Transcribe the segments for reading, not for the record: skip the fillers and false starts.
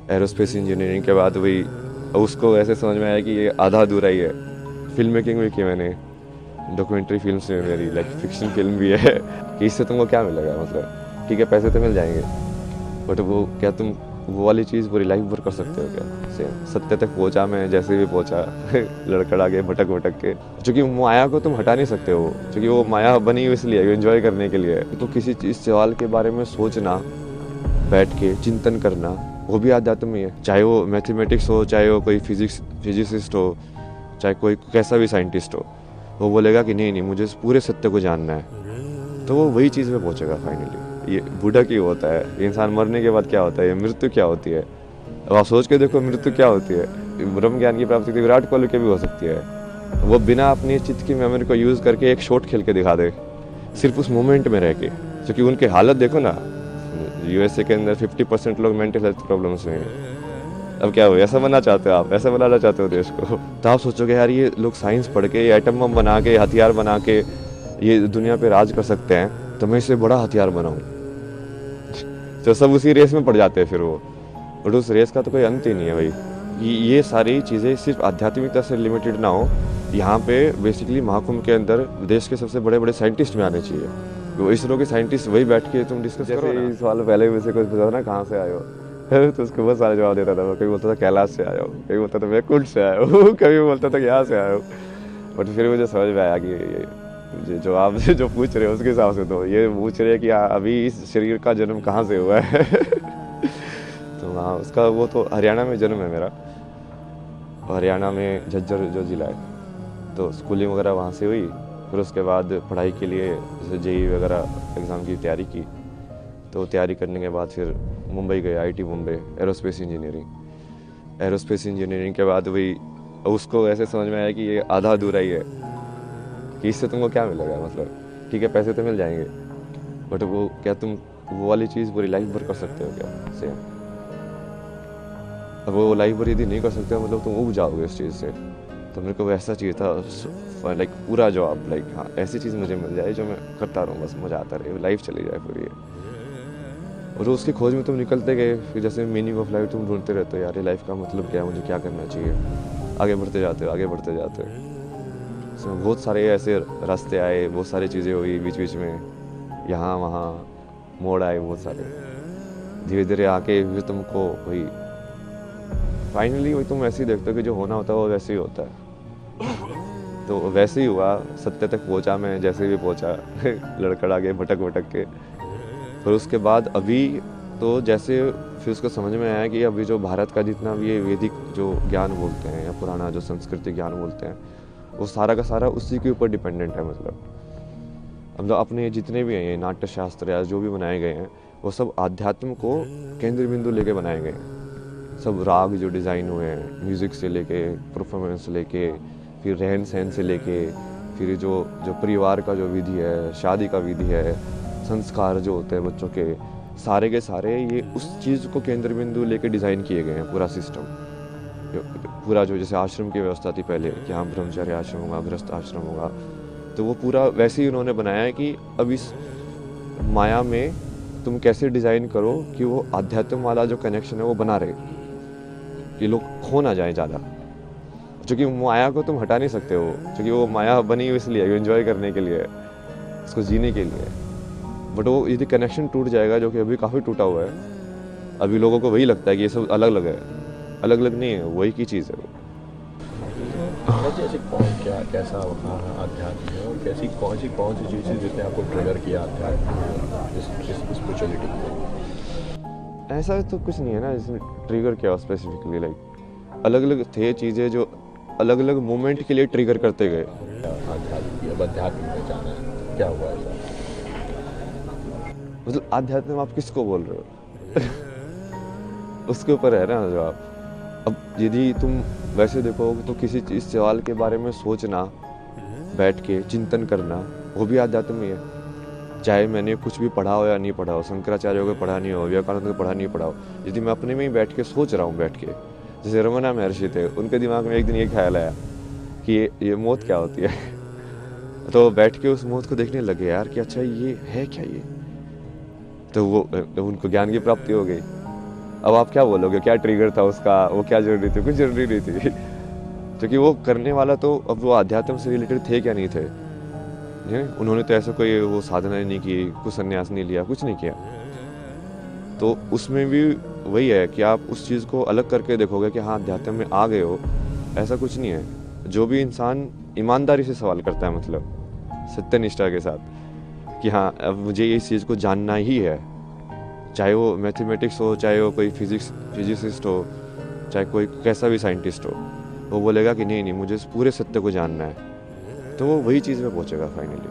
Aerospace engineering के बाद वही उसको ऐसे समझ में आया कि ये आधा अधूरा ही है। फिल्म मेकिंग भी की मैंने, डॉक्यूमेंट्री फिल्म्स में मेरी लाइक फिक्शन फिल्म भी है कि इससे तुमको क्या मिलेगा, मतलब ठीक है पैसे तो मिल जाएंगे बट वो क्या तुम वो वाली चीज़ पूरी लाइफ भर कर सकते हो क्या? सेम सत्य तक पहुंचा मैं जैसे भी पहुंचा लड़खड़ा के भटक भटक के, क्योंकि माया को तुम हटा नहीं सकते हो, क्योंकि वो माया बनी हुई इसलिए एंजॉय करने के लिए। तो किसी चीज़ सवाल के बारे में सोचना, बैठ के चिंतन करना, वो भी अध्यात्म ही है। चाहे वो मैथमेटिक्स हो, चाहे वो कोई फिजिसिस्ट हो, चाहे कोई कैसा भी साइंटिस्ट हो, वो बोलेगा कि नहीं नहीं मुझे इस पूरे सत्य को जानना है, तो वो वही चीज़ में पहुंचेगा फाइनली। ये बूढ़ा क्यों होता है, इंसान मरने के बाद क्या होता है, ये मृत्यु क्या होती है। अब आप सोच के देखो मृत्यु क्या होती है। ब्रह्म ज्ञान की प्राप्ति विराट कोहली की भी हो सकती है, वो बिना अपनी चित्त की मेमोरी को यूज़ करके एक शॉट खेल के दिखा दे, सिर्फ उस मोमेंट में रह के। क्योंकि उनकी हालत देखो ना, यूएसए के अंदर 50% लोग मेंटल हेल्थ प्रॉब्लम्स में हैं। अब क्या हो, ऐसा बनना चाहते हो आप, ऐसा बनाना चाहते हो देश को? तो आप सोचोगे यार ये लोग साइंस पढ़ के, ये एटम बम बना के, हथियार बना के ये दुनिया पे राज कर सकते हैं, तो मैं इससे बड़ा हथियार बनाऊं। तो सब उसी रेस में पड़ जाते हैं फिर वो, बट उस रेस का तो कोई अंत ही नहीं है भाई। ये सारी चीज़ें सिर्फ आध्यात्मिकता से लिमिटेड ना हो, यहाँ पे बेसिकली महाकुंभ के अंदर देश के सबसे बड़े बड़े साइंटिस्ट में आने चाहिए। वो इसरो के साइंटिस्ट वही बैठ के तुम डिस्कस करो ना। इस साल पहले मुझसे कुछ पूछा ना कहाँ से आए हो, तो उसको बहुत सारे जवाब देता था। वो कभी बोलता था कैलाश से आया हो, कभी बोलता था मैं कुंड से आया हूँ, कभी बोलता था यहाँ से आया हूँ। बट फिर मुझे समझ में आया कि ये जो आप जो पूछ रहे हो उसके हिसाब से तो ये पूछ रहे हैं कि अभी इस शरीर का जन्म कहाँ से हुआ है। तो हाँ, उसका वो तो हरियाणा में जन्म है मेरा, हरियाणा में झज्जर जो ज़िला है। तो स्कूलिंग वगैरह वहाँ से हुई, फिर उसके बाद पढ़ाई के लिए जैसे जेई वगैरह एग्ज़ाम की तैयारी की। तो तैयारी करने के बाद फिर मुंबई गए, आईटी मुंबई, एरोस्पेस इंजीनियरिंग के बाद वही उसको ऐसे समझ में आया कि ये आधा अधूरा ही है, कि इससे तुमको क्या मिलेगा, मतलब ठीक है पैसे तो मिल जाएंगे बट वो क्या तुम वो वाली चीज़ पूरी लाइफ भर कर सकते हो क्या? सेम अब वो लाइफ भर यदि नहीं कर सकते हो मतलब तुम उब जाओगे इस चीज़ से। तो मेरे को वैसा चाहिए था, लाइक पूरा जॉब, लाइक हाँ ऐसी चीज़ मुझे मिल जाए जो मैं करता रहूँ, बस मज़ा आता रहे, लाइफ चली जाए पूरी। और उसकी खोज में तुम निकलते गए, फिर जैसे मीनिंग ऑफ लाइफ तुम ढूंढते रहते हो, यार ये लाइफ का मतलब क्या है, मुझे क्या करना चाहिए, आगे बढ़ते जाते हो आगे बढ़ते जाते हो। उसमें बहुत सारे ऐसे रास्ते आए, बहुत सारी चीज़ें हुई बीच बीच में, यहाँ वहाँ मोड़ आए बहुत सारे, धीरे धीरे आके फिर तुमको वही फाइनली वही तुम ऐसे ही देखते हो कि जो होना होता है वो वैसे ही होता है। तो वैसे ही हुआ, सत्य तक पहुंचा मैं जैसे भी पहुंचा लड़खड़ा के भटक भटक के। फिर उसके बाद अभी तो जैसे फिर उसको समझ में आया कि अभी जो भारत का जितना भी ये वैदिक जो ज्ञान बोलते हैं या पुराना जो संस्कृति ज्ञान बोलते हैं, वो सारा का सारा उसी के ऊपर डिपेंडेंट है। मतलब अपने जितने भी हैं ये नाट्य शास्त्र या जो भी बनाए गए हैं, वो सब आध्यात्म को केंद्र बिंदु लेके बनाए गए हैं। सब राग जो डिज़ाइन हुए हैं, म्यूज़िक से लेके, परफॉर्मेंस से लेके, फिर रहन सहन से लेके, फिर जो जो परिवार का जो विधि है, शादी का विधि है, संस्कार जो होते हैं बच्चों के, सारे के सारे ये उस चीज़ को केंद्र बिंदु लेके डिज़ाइन किए गए हैं। पूरा सिस्टम पूरा जो जैसे आश्रम की व्यवस्था थी पहले कि हाँ ब्रह्मचर्य आश्रम होगा, गृहस्थ आश्रम होगा, तो वो पूरा वैसे ही उन्होंने बनाया है कि अब इस माया में तुम कैसे डिज़ाइन करो कि वो आध्यात्म वाला जो कनेक्शन है वो बना रहे, कि लोग खो ना जाए ज़्यादा। क्योंकि माया को तुम हटा नहीं सकते हो, क्योंकि वो माया बनी हुई इसलिए एंजॉय करने के लिए, उसको जीने के लिए। बट वो यदि कनेक्शन टूट जाएगा, जो कि अभी काफ़ी टूटा हुआ है, अभी लोगों को वही लगता है कि ये सब अलग अलग है, अलग अलग नहीं है, वही की चीज़ है वो। ऐसे ऐसे क्या कैसा अध्यात्म है और कौन सी चीज़ें जिसने आपको ट्रिगर किया अध्यात्म इस स्पिरिचुअलिटी को? ऐसा तो कुछ नहीं है ना इसमें ट्रिगर क्या हो स्पेसिफिकली, लाइक अलग अलग थे चीज़ें जो अलग अलग मोमेंट के लिए ट्रिगर करते गए। अध्यात्म में जाना है, क्या हुआ ऐसा? मतलब आध्यात्म आप किसको बोल रहे हो? उसके ऊपर है ना जवाब। अब यदि तुम वैसे देखो तो किसी चीज़ सवाल के बारे में सोचना, बैठ के चिंतन करना, वो भी आध्यात्म ही है। चाहे मैंने कुछ भी पढ़ा हो या नहीं पढ़ा हो, शंकराचार्य को पढ़ा नहीं हो, विवेकानंद को पढ़ा नहीं पढ़ा हो, यदि मैं अपने में ही बैठ के सोच रहा हूँ, बैठ के जैसे रमना महर्षि थे, उनके दिमाग में एक दिन ये ख्याल आया कि ये मौत क्या होती है। तो बैठ के उस मौत को देखने लगे यार कि अच्छा ये है क्या ये, तो वो उनको ज्ञान की प्राप्ति हो गई। अब आप क्या बोलोगे, क्या ट्रिगर था उसका, वो क्या जरूरी थी, कुछ जरूरी नहीं थी क्योंकि वो करने वाला तो अब वो अध्यात्म से रिलेटेड थे क्या नहीं थे, उन्होंने तो ऐसा कोई वो साधना नहीं की, कुछ संन्यास नहीं लिया, कुछ नहीं किया। तो उसमें भी वही है कि आप उस चीज़ को अलग करके देखोगे कि हाँ अध्यात्म में आ गए हो, ऐसा कुछ नहीं है। जो भी इंसान ईमानदारी से सवाल करता है, मतलब सत्यनिष्ठा के साथ कि हाँ अब मुझे इस चीज़ को जानना ही है, चाहे वो मैथमेटिक्स हो, चाहे वो कोई फिजिसिस्ट हो, चाहे कोई कैसा भी साइंटिस्ट हो, वो बोलेगा कि नहीं नहीं मुझे इस पूरे सत्य को जानना है, तो वो वही चीज़ में पहुंचेगा फाइनली।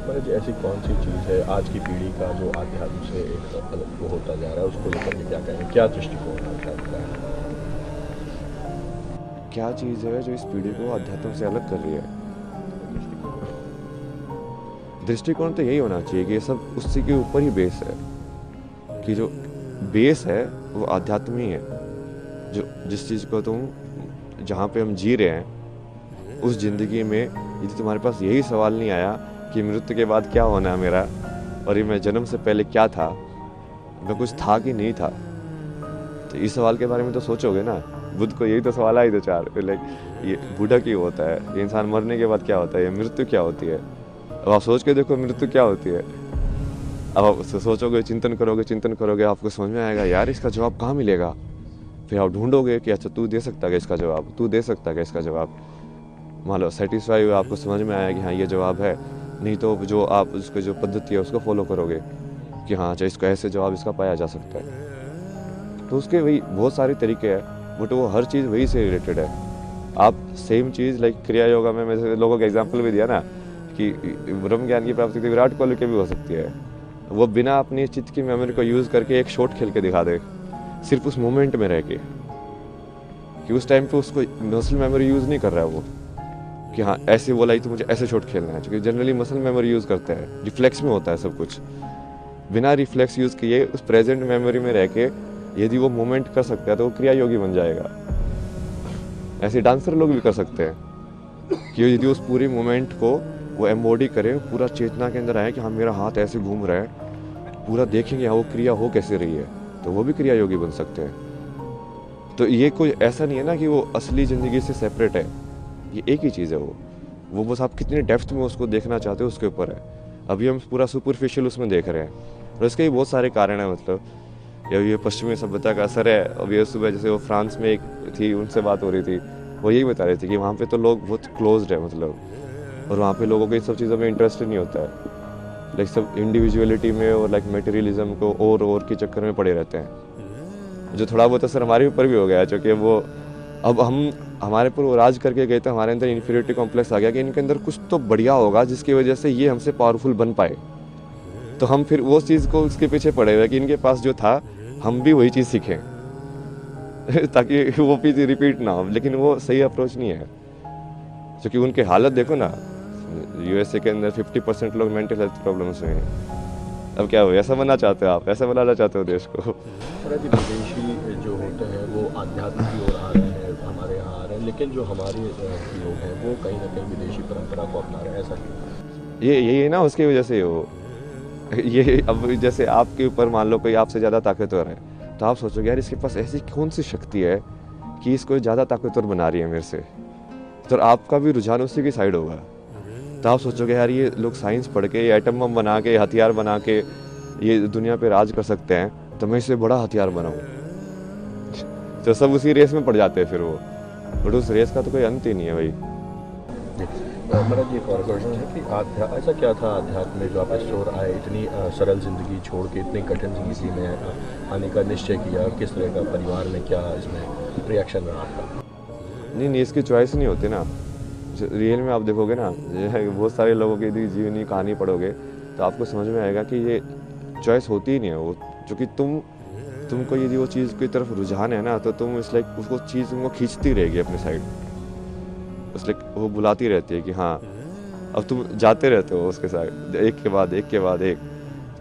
मतलब ऐसी कौन सी चीज़ है आज की पीढ़ी का जो आध्यात्म से एक अलग वो होता जा रहा है, उसको लेकर के क्या कहेंगे, क्या दृष्टिकोण है आध्यात्म का? क्या चीज़ है जो इस पीढ़ी को अध्यात्म से अलग कर रही है? दृष्टिकोण तो यही होना चाहिए कि ये सब उसी के ऊपर ही बेस है, कि जो बेस है वो आध्यात्म ही है। जो जिस चीज़ को तुम जहाँ पे हम जी रहे हैं उस ज़िंदगी में यदि तुम्हारे पास यही सवाल नहीं आया कि मृत्यु के बाद क्या होना है मेरा, और ये मैं जन्म से पहले क्या था, मैं कुछ था कि नहीं था, तो इस सवाल के बारे में तो सोचोगे ना। बुद्ध को यही तो सवाल आए दो चार, लाइक ये बूढ़ा क्यों होता है, ये इंसान मरने के बाद क्या होता है, ये मृत्यु क्या होती है। अब आप सोच के देखो मृत्यु क्या होती है। अब आप सोचोगे, चिंतन करोगे, आपको समझ में आएगा यार इसका जवाब कहाँ मिलेगा। फिर आप ढूंढोगे कि अच्छा तू दे सकता है इसका जवाब, तू दे सकता है इसका जवाब। मान लो सेटिस्फाई हुआ, आपको समझ में आया कि हाँ ये जवाब है, नहीं तो जो आप उसकी जो पद्धति है उसको फॉलो करोगे कि हाँ अच्छा इसको ऐसे जवाब इसका पाया जा सकता है। तो उसके वही बहुत सारे तरीके हैं, बट वो हर चीज़ वही से रिलेटेड है। आप सेम चीज़ लाइक क्रिया योगा में मैंने लोगों का एग्जाम्पल भी दिया ना कि ब्रह्म ज्ञान की प्राप्ति विराट कोहली की भी हो सकती है। वो बिना अपनी चित्त की मेमोरी को यूज़ करके एक शॉट खेल के दिखा दे, सिर्फ उस मोमेंट में रह के, कि उस टाइम पे उसको मसल मेमोरी यूज़ नहीं कर रहा है वो कि हाँ ऐसे बोला ही तो मुझे ऐसे शॉट खेलना है, क्योंकि जनरली मसल मेमोरी यूज़ करते हैं, रिफ्लेक्स में होता है सब कुछ। बिना रिफ्लेक्स यूज़ किए उस प्रेजेंट मेमोरी में रह के यदि वो मोमेंट कर सकता है तो वो क्रिया योगी बन जाएगा। ऐसे डांसर लोग भी कर सकते हैं कि यदि उस पूरी मोमेंट को वो एम्बॉडी करे, पूरा चेतना के अंदर आए कि हाँ मेरा हाथ ऐसे घूम रहा है, पूरा देखेंगे हाँ वो क्रिया हो कैसे रही है, तो वो भी क्रिया योगी बन सकते हैं। तो ये कोई ऐसा नहीं है ना कि वो असली ज़िंदगी से सेपरेट है, ये एक ही चीज़ है। वो बस आप कितने डेप्थ में उसको देखना चाहते हो उसके ऊपर है। अभी हम पूरा सुपरफिशियल उसमें देख रहे हैं, और इसके भी बहुत सारे कारण हैं। मतलब ये पश्चिमी सभ्यता का असर है। अभी ये सुबह जैसे वो फ्रांस में एक थी, उनसे बात हो रही थी, वो यही बता रहे थे कि वहाँ पे तो लोग बहुत क्लोज्ड है, मतलब, और वहाँ पे लोगों को इन सब चीज़ों में इंटरेस्ट नहीं होता है। लाइक सब इंडिविजुअलिटी में और लाइक मटेरियलिज्म को और के चक्कर में पड़े रहते हैं, जो थोड़ा बहुत असर हमारे ऊपर भी हो गया है। क्योंकि वो अब हम हमारे पर वो राज करके गए तो हमारे अंदर इन्फीरियरिटी कॉम्प्लेक्स आ गया कि इनके अंदर कुछ तो बढ़िया होगा जिसकी वजह से ये हमसे पावरफुल बन पाए। तो हम फिर वो चीज़ को उसके पीछे पड़े हुए कि इनके पास जो था हम भी वही चीज़ सीखें ताकि वो चीज़ रिपीट ना हो। लेकिन वो सही अप्रोच नहीं है, क्योंकि उनके हालत देखो ना, यूएसए के अंदर 50% लोग मेंटल हेल्थ प्रॉब्लम्स में हैं। अब क्या हो, ऐसा बनना चाहते हो आप, ऐसा बनाना चाहते हो देश को? विदेशी जो होते हैं वो आध्यात्म की ओर आ रहे हैं, हमारे यहाँ आ रहे हैं, लेकिन जो हमारे लोग हैं वो कहीं ना कहीं विदेशी परंपरा को अपना रहे हैं, ऐसा क्यों? ये ना उसकी वजह से हो ये। अब जैसे आपके ऊपर मान लो कोई आपसे ज़्यादा ताकतवर है, तो आप सोचोगे यार इसके पास ऐसी कौन सी शक्ति है कि इसको ज़्यादा ताकतवर बना रही है मेरे से, तो आपका भी रुझान उसी की साइड होगा। तो आप सोचोगे यार ये लोग साइंस पढ़ के, ये एटम बम बना के, हथियार बना के ये दुनिया पे राज कर सकते हैं, तो मैं इससे बड़ा हथियार बनाऊँ। तो सब उसी रेस में पड़ जाते हैं फिर वो, बट उस रेस का तो कोई अंत ही नहीं है भाई। मेरा जी एक और क्वेश्चन है कि ऐसा क्या था अध्यात्म में जो आप इस ओर आए, इतनी सरल ज़िंदगी छोड़ के इतनी कठिन ज़िंदगी में आने का निश्चय किया? किस तरह का परिवार में क्या इसमें रिएक्शन रहा आपका? नहीं, इसकी चॉइस नहीं होती ना। रियल में आप देखोगे ना, बहुत सारे लोगों की यदि जीवनी कहानी पढ़ोगे तो आपको समझ में आएगा कि ये चॉइस होती ही नहीं है वो। क्योंकि तुमको यदि वो चीज़ की तरफ रुझान है ना, तो तुम इस लाइक उसको चीज़ तुमको खींचती रहेगी अपने साइड, उस लाइक वो बुलाती रहती है कि हाँ, अब तुम जाते रहते हो उसके साथ एक के बाद एक।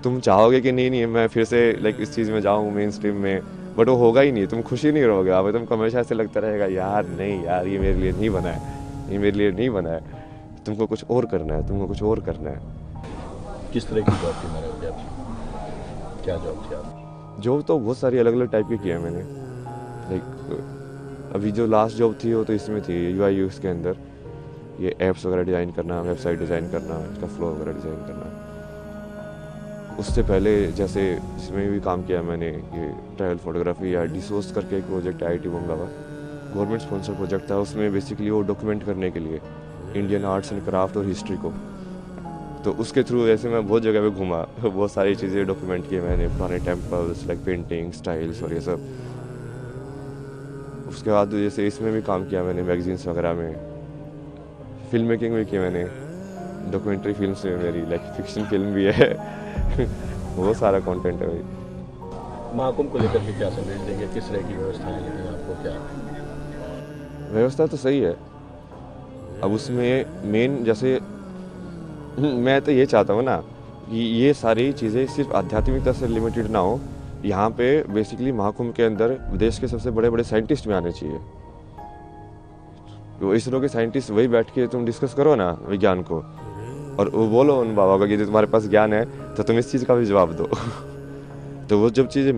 तुम चाहोगे कि नहीं मैं फिर से लाइक इस चीज़ में जाऊँ मेन स्ट्रीम में, बट वो होगा ही नहीं, तुम खुशी नहीं रहोगे। अब तुमको हमेशा ऐसे लगता रहेगा यार नहीं यार ये मेरे लिए नहीं बना है, ये मेरे लिए नहीं बना है, तुमको कुछ और करना है, तुमको कुछ और करना है। किस तरह की जॉब थी मेरे आपकी? क्या जॉब थी आपकी? जॉब तो बहुत सारी अलग अलग टाइप की किया है मैंने। लाइक अभी जो लास्ट जॉब थी वो तो इसमें थी UI UX के अंदर, ये ऐप्स वगैरह डिज़ाइन करना, वेबसाइट डिज़ाइन करना, इसका फ्लो वगैरह डिज़ाइन करना। उससे पहले जैसे इसमें भी काम किया मैंने, ये ट्रैवल फोटोग्राफी या डिसोर्स करके एक प्रोजेक्ट IIT बंगा का गवर्नमेंट स्पॉन्सर प्रोजेक्ट था। उसमें बेसिकली वो डॉक्यूमेंट करने के लिए इंडियन आर्ट्स एंड क्राफ्ट और हिस्ट्री को, तो उसके थ्रू ऐसे मैं बहुत जगह पे घूमा, बहुत सारी चीज़ें डॉक्यूमेंट किए मैंने, पुराने टेम्पल्स लाइक पेंटिंग स्टाइल्स और ये सब। उसके बाद जैसे इसमें भी काम किया मैंने, मैगजीन्स वगैरह में, फिल्म मेकिंग भी की मैंने, डॉक्यूमेंट्री फिल्म्स में मेरी लाइक फिक्शन फिल्म भी है बहुत सारा कंटेंट है भाई। महाकुंभ को लेकर के क्या संदेश देंगे, किस तरह की व्यवस्था है लेकिन आपको क्या? व्यवस्था तो सही है। अब उसमें मेन जैसे मैं तो ये चाहता हूँ ना कि ये सारी चीज़ें सिर्फ आध्यात्मिकता से लिमिटेड ना हो। यहाँ पे बेसिकली महाकुंभ के अंदर देश के सबसे बड़े बड़े साइंटिस्ट भी आने चाहिए। तो इसरो के साइंटिस्ट वही बैठ के तुम डिस्कस करो ना विज्ञान को, और वो बोलो उन बाबा को कि तुम्हारे पास ज्ञान है तो तुम इस चीज़ का भी जवाब दो तो वो जब चीज़ें मिल